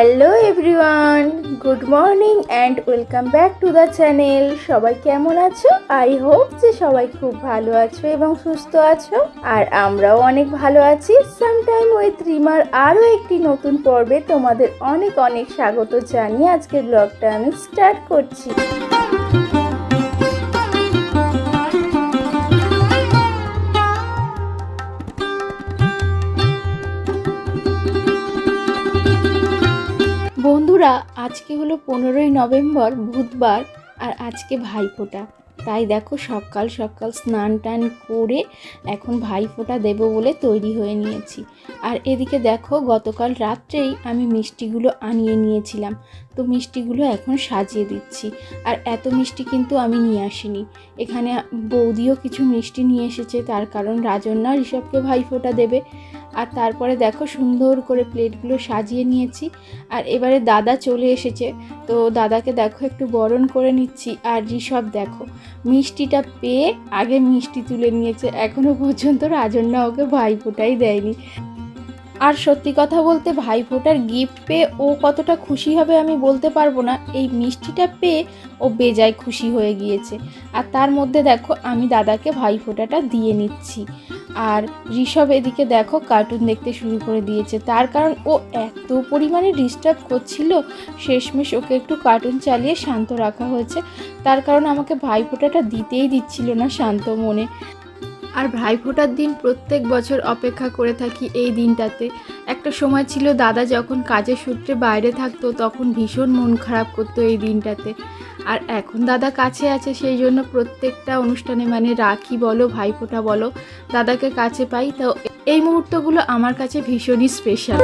Hello everyone, good morning and welcome back to the channel. সবাই কেমন আছো? I hope যে সবাই খুব ভালো আছো এবং সুস্থ আছো, আর আমরাও অনেক ভালো আছি। সামটাইম উইথ রিমার আরও একটি নতুন পর্বে তোমাদের অনেক অনেক স্বাগত জানিয়ে আজকের ব্লগটা আমি স্টার্ট করছি। বন্ধুরা, আজকে হলো 15ই নভেম্বর, বুধবার, আর আজকে ভাইফোঁটা। তাই দেখো সকাল সকাল স্নান টান করে এখন ভাইফোঁটা দেবো বলে তৈরি হয়ে নিয়েছি। আর এদিকে দেখো গতকাল রাত্রেই আমি মিষ্টিগুলো আনিয়ে নিয়েছিলাম, তো মিষ্টিগুলো এখন সাজিয়ে দিচ্ছি। আর এত মিষ্টি কিন্তু আমি নিয়ে আসিনি, এখানে বৌদিও কিছু মিষ্টি নিয়ে এসেছে, তার কারণ রাজন্যা ঋষভকে ভাইফোঁটা দেবে। আর তারপরে দেখো সুন্দর করে প্লেটগুলো সাজিয়ে নিয়েছি। আর এবারে দাদা চলে এসেছে, তো দাদাকে দেখো একটু বরণ করে নিচ্ছি। আর ঋষভ দেখো মিষ্টিটা পেয়ে আগে মিষ্টি তুলে নিয়েছে, এখনও পর্যন্ত রাজন্যা ওকে ভাইফোঁটাই দেয়নি। আর সত্যি কথা বলতে ভাইফোঁটার গিফট পেয়ে ও কতটা খুশি হবে আমি বলতে পারবো না, এই মিষ্টিটা পেয়ে ও বেজায় খুশি হয়ে গিয়েছে। আর তার মধ্যে দেখো আমি দাদাকে ভাইফোঁটাটা দিয়ে নিচ্ছি। আর ঋষভ এদিকে দেখো কার্টুন দেখতে শুরু করে দিয়েছে, তার কারণ ও এত পরিমাণে ডিস্টার্ব করছিল, শেষমেশ ওকে একটু কার্টুন চালিয়ে শান্ত রাখা হয়েছে। তার কারণ আমাকে ভাইফোঁটাটা দিতেই দিচ্ছিল না শান্ত মনে। আর ভাইফোঁটার দিন প্রত্যেক বছর অপেক্ষা করে থাকি এই দিনটাতে। একটা সময় ছিল দাদা যখন কাজের সূত্রে বাইরে থাকতো তখন ভীষণ মন খারাপ করতো এই দিনটাতে। আর এখন দাদা কাছে আছে, সেই জন্য প্রত্যেকটা অনুষ্ঠানে মানে রাখি বলো ভাইফোঁটা বলো দাদাকে কাছে পাই, তো এই মুহূর্তগুলো আমার কাছে ভীষণই স্পেশাল।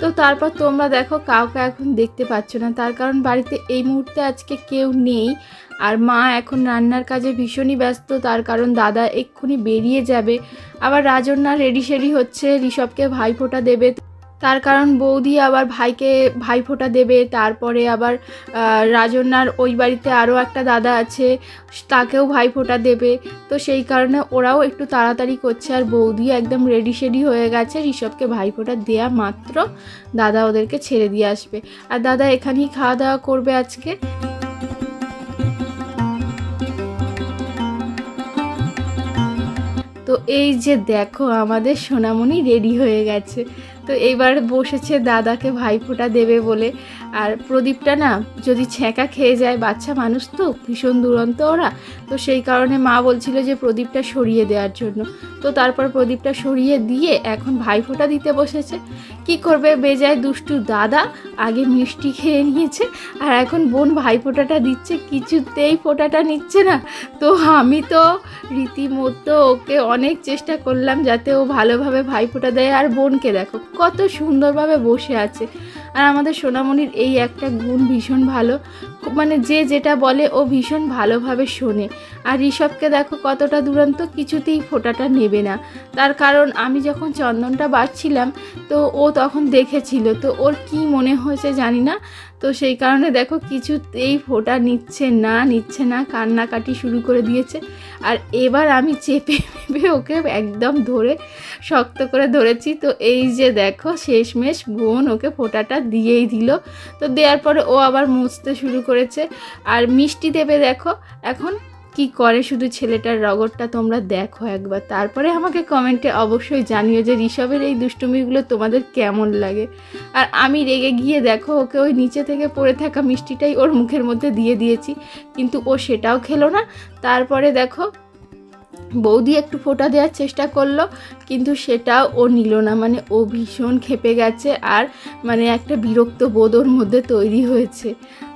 তো তারপর তোমরা দেখো কাউকে এখন দেখতে পাচ্ছ না, তার কারণ বাড়িতে এই মুহূর্তে আজকে কেউ নেই। আর মা এখন রান্নার কাজে ভীষণই ব্যস্ত, তার কারণ দাদা এক্ষুনি বেরিয়ে যাবে। আবার রাজন্যা রেডি সেডি হচ্ছে, ঋষভকে ভাইফোঁটা দেবে, তার কারণ বৌদি আবার ভাইকে ভাইফোঁটা দেবে। তারপরে আবার রাজন্যার ওই বাড়িতে আরও একটা দাদা আছে, তাকেও ভাইফোঁটা দেবে। তো সেই কারণে ওরাও একটু তাড়াতাড়ি করছে, আর বৌদি একদম রেডি সেডি হয়ে গেছে। ঋষভকে ভাইফোঁটা দেয়া মাত্র দাদা ওদেরকে ছেড়ে দিয়ে আসবে, আর দাদা এখানেই খাওয়া দাওয়া করবে আজকে। তো এই যে দেখো আমাদের সোনামণি রেডি হয়ে গেছে, তো এইবার বসেছে দাদাকে ভাইফোঁটা দেবে বলে। আর প্রদীপটা না যদি ছ্যাঁকা খেয়ে যায়, বাচ্চা মানুষ তো ভীষণ দুরন্ত ওরা, তো সেই কারণে মা বলছিল যে প্রদীপটা সরিয়ে দেওয়ার জন্য। তো তারপর প্রদীপটা সরিয়ে দিয়ে এখন ভাইফোঁটা দিতে বসেছে। কি করবে, বেজায় দুষ্টু দাদা আগে মিষ্টি খেয়ে নিয়েছে, আর এখন বোন ভাইফোঁটাটা দিচ্ছে, কিছুতেই ফোঁটাটা নিচ্ছে না। তো আমি তো রীতিমতো ওকে অনেক চেষ্টা করলাম যাতে ও ভালোভাবে ভাইফোঁটা দেয়। আর বোনকে দেখো কত সুন্দরভাবে বসে আছে। আর আমাদের সোনামণির এই একটা গুণ ভীষণ ভালো, মানে যে যেটা বলে ও ভীষণ ভালোভাবে শোনে। আর ঋষভকে দেখো কতটা দুরন্ত, কিছুতেই ফোঁটাটা নেবে না। তার কারণ আমি যখন চন্দনটা বাড়ছিলাম তো ও তখন দেখেছিল, তো ওর কি মনে হয়েছে জানি না, তো সেই কারণে দেখো কিছুতেই ফোঁটা নিচ্ছে না, কান্নাকাটি শুরু করে দিয়েছে। আর এবার আমি চেপে ওকে একদম ধরে শক্ত করে ধরেছি। তো এই যে দেখো শেষমেশ বোন ওকে ফোঁটাটা দিয়েই দিল। তো দেওয়ার পরে ও আবার মুছতে শুরু করেছে। আর মিষ্টি দেবে দেখো এখন কি করে, শুধু ছেলেটার রগরটা তোমরা দেখো একবার, তারপরে আমাকে কমেন্টে অবশ্যই জানিও যে ঋষভের এই দুষ্টুমিগুলো তোমাদের কেমন লাগে। আর আমি রেগে গিয়ে দেখো ওকে ওই নিচে থেকে পড়ে থাকা মিষ্টিটাই ওর মুখের মধ্যে দিয়ে দিয়েছি, কিন্তু ও সেটাও খেলো না। তারপরে দেখো বৌদি একটু ফোঁটা দেওয়ার চেষ্টা করলো, কিন্তু সেটাও ও নিল না, মানে ও ভীষণ ক্ষেপে গেছে। আর মানে একটা বিরক্ত বোধ ওর মধ্যে তৈরি হয়েছে।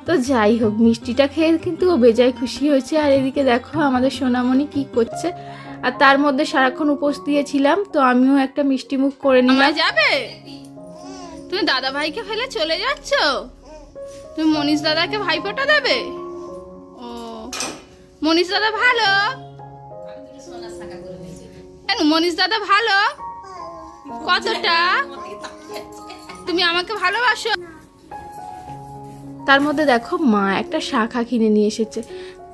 তো যাই হোক, মিষ্টিটা খেয়ে কিন্তু ও বেজায় খুশি হয়েছে। আর এদিকে দেখো আমাদের সোনামণি কি করছে। আর তার মধ্যে সারাক্ষণ উপোস দিয়েছিলাম, তো আমিও একটা মিষ্টি মুখ করে নিলাম। যাবে তুমি দাদা ভাইকে ফেলে চলে যাচ্ছ, তুমি মনীষ দাদাকে ভাইফোঁটা দেবে? ও মনীষ দাদা ভালো, মনীষ দাদা ভালো কতটা, তুমি আমাকে ভালোবাসো। তার মধ্যে দেখো মা একটা শাখা কিনে নিয়ে এসেছে,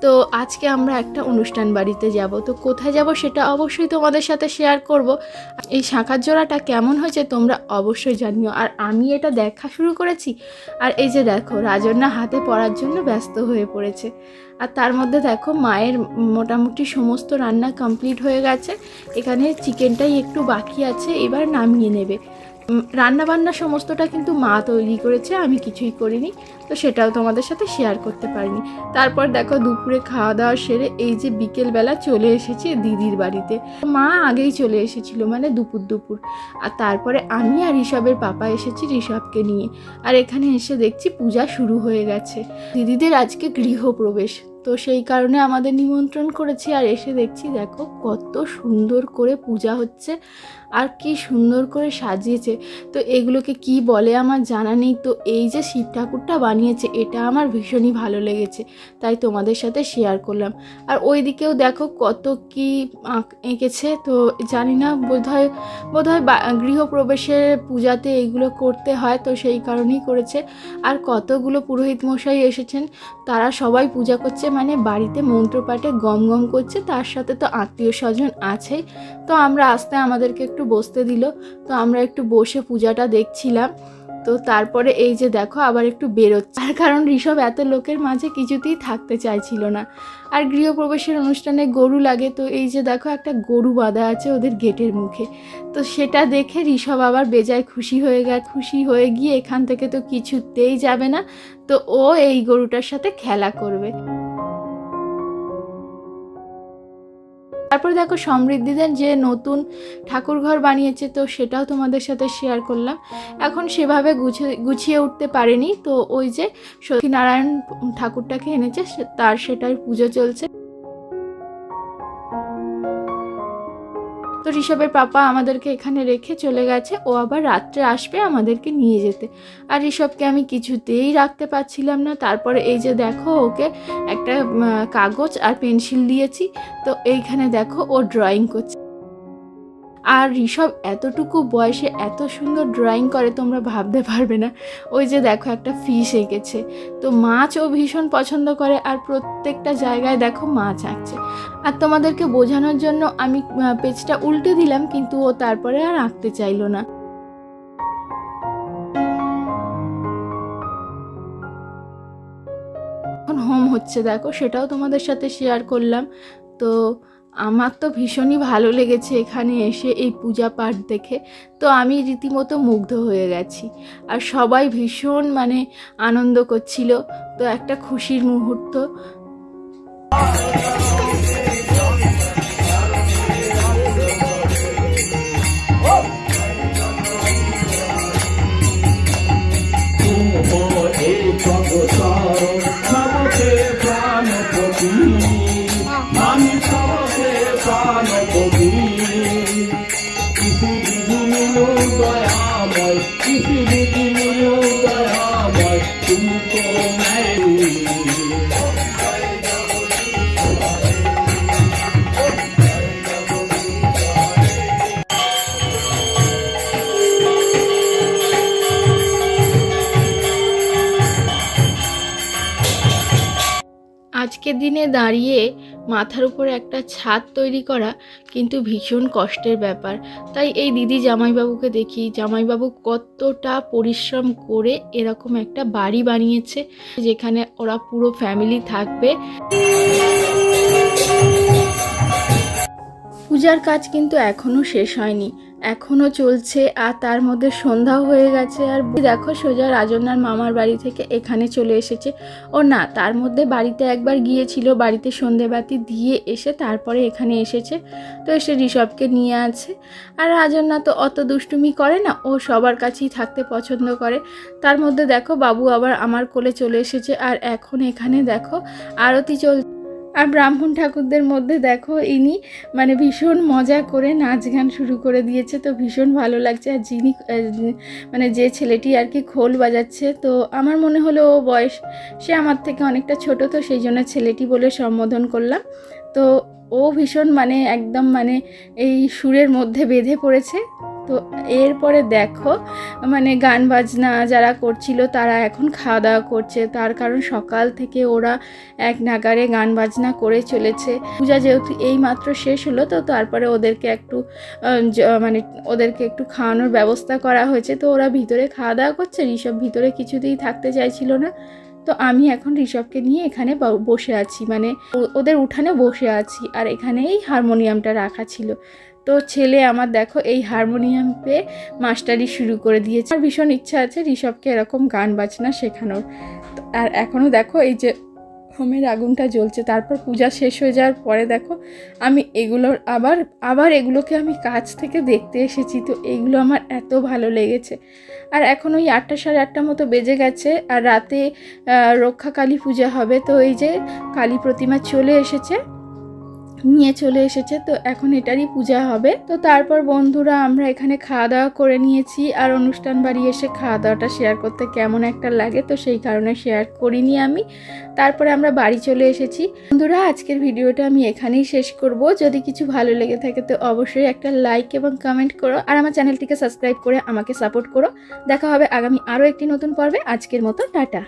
তো আজকে আমরা একটা অনুষ্ঠান বাড়িতে যাব, তো কোথায় যাব সেটা অবশ্যই তোমাদের সাথে শেয়ার করব। এই শাঁখার জোড়াটা কেমন হয়েছে তোমরা অবশ্যই জানিও। আর আমি এটা দেখা শুরু করেছি, আর এই যে দেখো রাজন্যা হাতে পড়ার জন্য ব্যস্ত হয়ে পড়েছে। আর তার মধ্যে দেখো মায়ের মোটামুটি সমস্ত রান্না কমপ্লিট হয়ে গেছে, এখানে চিকেনটাই একটু বাকি আছে, এবার নামিয়ে নেবে। রান্না বান্না সমস্তটা কিন্তু মা তৈরি করেছে, আমি কিছুই করিনি, তো সেটাও তোমাদের সাথে শেয়ার করতে পারিনি। তারপর দেখো দুপুরে খাওয়া দাওয়া সেরে এই যে বিকেলবেলা চলে এসেছি দিদির বাড়িতে। মা আগেই চলে এসেছিল, মানে দুপুর। আর তারপরে আমি আর ঋষভের পাপা এসেছি ঋষভকে নিয়ে। আর এখানে এসে দেখছি পূজা শুরু হয়ে গেছে। দিদিদের আজকে গৃহপ্রবেশ, তো সেই কারণে আমাদের নিমন্ত্রণ করেছি। আর এসে দেখছি দেখো কত সুন্দর করে পূজা হচ্ছে, আর কি সুন্দর করে সাজিয়েছে। তো এগুলোকে কি বলে আমার জানা নেই। তো এই যে শিব ঠাকুরটা বানিয়েছে এটা আমার ভীষণই ভালো লেগেছে, তাই তোমাদের সাথে শেয়ার করলাম। আর ওই দিকেও দেখো কত কি এঁকেছে, তো জানি না, বোধহয় গৃহপ্রবেশের পূজাতে এইগুলো করতে হয়, তো সেই কারণেই করেছে। আর কতগুলো পুরোহিত মশাই এসেছেন, তারা সবাই পূজা করছে, মানে বাড়িতে মন্ত্রপাঠে গম করছে, তার সাথে তো আত্মীয় স্বজন আছেই। তো আমরা আসতে আমাদেরকে একটু বসতে দিল, তো আমরা একটু বসে পূজাটা দেখছিলাম। তো তারপরে এই যে দেখো আবার একটু বেরোচ্ছে, তার কারণ ঋষভ এত লোকের মাঝে কিছুতেই থাকতে চাইছিল না। আর গৃহপ্রবেশের অনুষ্ঠানে গরু লাগে, তো এই যে দেখো একটা গরু বাঁধা আছে ওদের গেটের মুখে। তো সেটা দেখে ঋষভ আবার বেজায় খুশি হয়ে গিয়ে এখান থেকে তো কিছুতেই যাবে না, তো ও এই গরুটার সাথে খেলা করবে। তারপর দেখো সমৃদ্ধিদের যে নতুন ঠাকুর ঘর বানিয়েছে, তো সেটাও তোমাদের সাথে শেয়ার করলাম। এখন সেভাবে গুছিয়ে উঠতে পারেনি, তো ওই যে সত্যনারায়ণ ঠাকুরটাকে এনেছে তার সেটার পুজো চলছে। তো ঋষভের পাপা আমাদেরকে এখানে রেখে চলে গেছে, ও আবার রাত্রে আসবে আমাদেরকে নিয়ে যেতে। আর ঋষভকে আমি কিছুতেই রাখতে পারছিলাম না। তারপরে এই যে দেখো ওকে একটা কাগজ আর পেন্সিল দিয়েছি, তো এইখানে দেখো ও ড্রয়িং করছে। আর ঋষভ এতটুকু বয়সে এত সুন্দর ড্রয়িং করে তোমরা ভাবতে পারবে না। ওই যে দেখো একটা ফিশ এঁকেছে, তো মাছ ও ভীষণ পছন্দ করে, আর প্রত্যেকটা জায়গায় দেখো মাছ আঁকছে। আর তোমাদেরকে বোঝানোর জন্য আমি পেজটা উল্টে দিলাম, কিন্তু ও তারপরে আর আঁকতে চাইলো না। এখন হোম হচ্ছে দেখো, সেটাও তোমাদের সাথে শেয়ার করলাম। তো আমার তো ভীষণই ভালো লেগেছে এখানে এসে এই পূজা পাঠ দেখে, তো আমি রীতিমতো মুগ্ধ হয়ে গেছি। আর সবাই ভীষণ মানে আনন্দ করছিল, তো একটা খুশির মুহূর্ত। আজকের দিনে দাঁড়িয়ে মাথার উপরে একটা ছাদ তৈরি করা কিন্তু ভীষণ কষ্টের ব্যাপার। তাই এই দিদি জামাইবাবুকে দেখি, জামাইবাবু কতটা পরিশ্রম করে এরকম একটা বাড়ি বানিয়েছে যেখানে ওরা পুরো ফ্যামিলি থাকবে। পূজার কাজ কিন্তু এখনও শেষ হয়নি, এখনও চলছে। আর তার মধ্যে সন্ধ্যাও হয়ে গেছে। আর দেখো সোজা রাজন্যার মামার বাড়ি থেকে এখানে চলে এসেছে। ও না, তার মধ্যে বাড়িতে একবার গিয়েছিল, বাড়িতে সন্ধেবাতি দিয়ে এসে তারপরে এখানে এসেছে। তো এসে ঋষভকে নিয়ে আছে। আর রাজন্যা তো অত দুষ্টুমি করে না, ও সবার কাছেই থাকতে পছন্দ করে। তার মধ্যে দেখো বাবু আবার আমার কোলে চলে এসেছে। আর এখন এখানে দেখো আরতি চলছে। আর ব্রাহ্মণ ঠাকুরদের মধ্যে দেখো ইনি মানে ভীষণ মজা করে নাচ গান শুরু করে দিয়েছে, তো ভীষণ ভালো লাগছে। আর যিনি মানে যে ছেলেটি আর কি খোল বাজাচ্ছে, তো আমার মনে হলো ও বয়স সে আমার থেকে অনেকটা ছোট, তো সেই জন্য ছেলেটি বলে সম্বোধন করলাম। তো ও ভীষণ মানে একদম মানে এই সুরের মধ্যে বেঁধে পড়েছে, তো এরপরে দেখো মানে গান বাজনা যারা করছিল তারা এখন খাওয়া দাওয়া করছে, তার কারণ সকাল থেকে ওরা এক নাগাড়ে গান বাজনা করে চলেছে। পূজা যেহেতু এই মাত্র শেষ হলো, তো তারপরে ওদেরকে একটু মানে ওদেরকে একটু খাওয়ানোর ব্যবস্থা করা হয়েছে। তো ওরা ভিতরে খাওয়া দাওয়া করছে, ঋষভ ভিতরে কিছুতেই থাকতে চাইছিল না। তো আমি এখন ঋষভকে নিয়ে এখানে বসে আছি, মানে ওদের উঠানে বসে আছি, আর এখানেই হারমোনিয়ামটা রাখা ছিল। তো ছেলে আমার দেখো এই হারমোনিয়াম পেয়ে মাস্টারি শুরু করে দিয়েছে। আমার ভীষণ ইচ্ছা আছে ঋষভকে এরকম গান বাজনা শেখানোর। আর এখনও দেখো এই যে হোমের আগুনটা জ্বলছে, তারপর পূজা শেষ হয়ে যাওয়ার পরে দেখো আমি এগুলোর আবার এগুলোকে আমি কাছ থেকে দেখতে এসেছি। তো এইগুলো আমার এত ভালো লেগেছে। আর এখন ওই 8টা সাড়ে 8টা মতো বেজে গেছে, আর রাতে রক্ষা কালী পূজা হবে। তো এই যে কালী প্রতিমা নিয়ে চলে এসেছে, তো এখন এটারই পূজা হবে। তো তারপর বন্ধুরা আমরা এখানে খাওয়া দাওয়া করে নিয়েছি, আর অনুষ্ঠান বাড়ি এসে খাওয়া দাওয়াটা শেয়ার করতে কেমন একটা লাগে, তো সেই কারণে শেয়ার করিনি আমি। তারপরে আমরা বাড়ি চলে এসেছি। বন্ধুরা আজকের ভিডিওটা আমি এখানেই শেষ করব। যদি কিছু ভালো লেগে থাকে তো অবশ্যই একটা লাইক এবং কমেন্ট করো, আর আমার চ্যানেলটিকে সাবস্ক্রাইব করে আমাকে সাপোর্ট করো। দেখা হবে আগামী আরও একটি নতুন পর্বে। আজকের মতো টাটা।